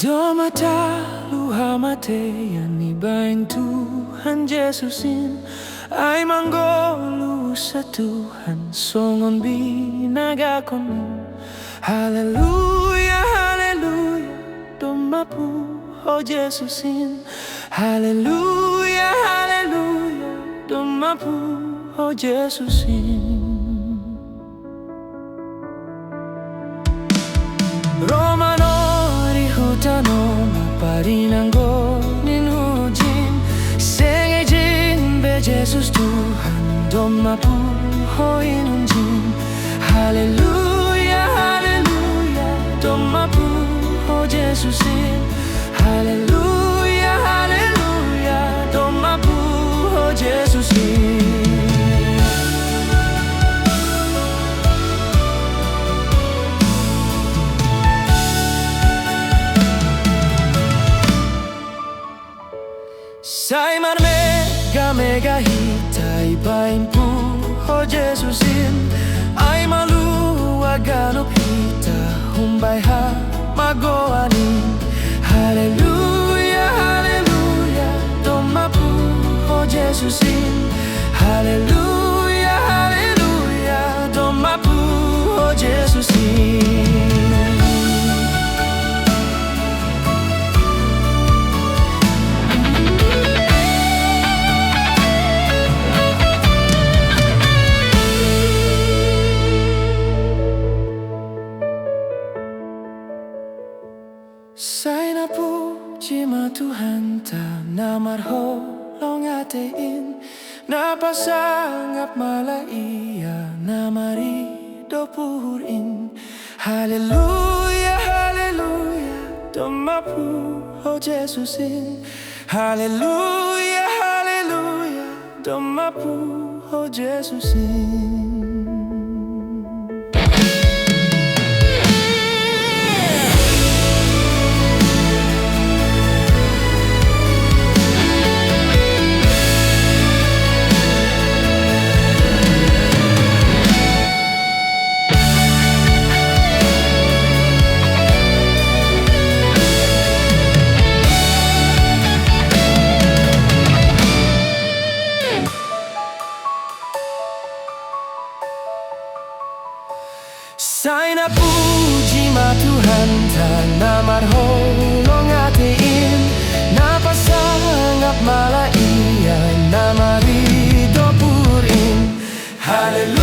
Domata luha mate yang ibain Tuhan Yesusin ay manggolu sa Tuhan songon binagakon. Haleluya, haleluya, domapu o Yesusin. Haleluya, haleluya, domapu o Yesusin. Romano rihutano maparinanggo ninhujin sengejin be Jesus Tuhan domapu ho inunjin. Haleluya, haleluya, domapu ho Jesusin. Haleluya, haleluya, domapu ho Jesusin. Sai mar mega hita ibain pu ho Jesusin. Ai malu aganop hita humbai ha magoanin. Haleluya, haleluya, domapu ho Jesusin. Haleluya, haleluya, domapu ho Jesusin. Sai na puji ma Tuhan ta namarho longatein napasangap malaia namari dopurin. Haleluya, haleluya, domapu ho Jesusin. Haleluya, haleluya, domapu ho Jesusin. Sai na puji ma Tuhan ta namarho longatein napasangap malaia namari dopurin. Haleluya.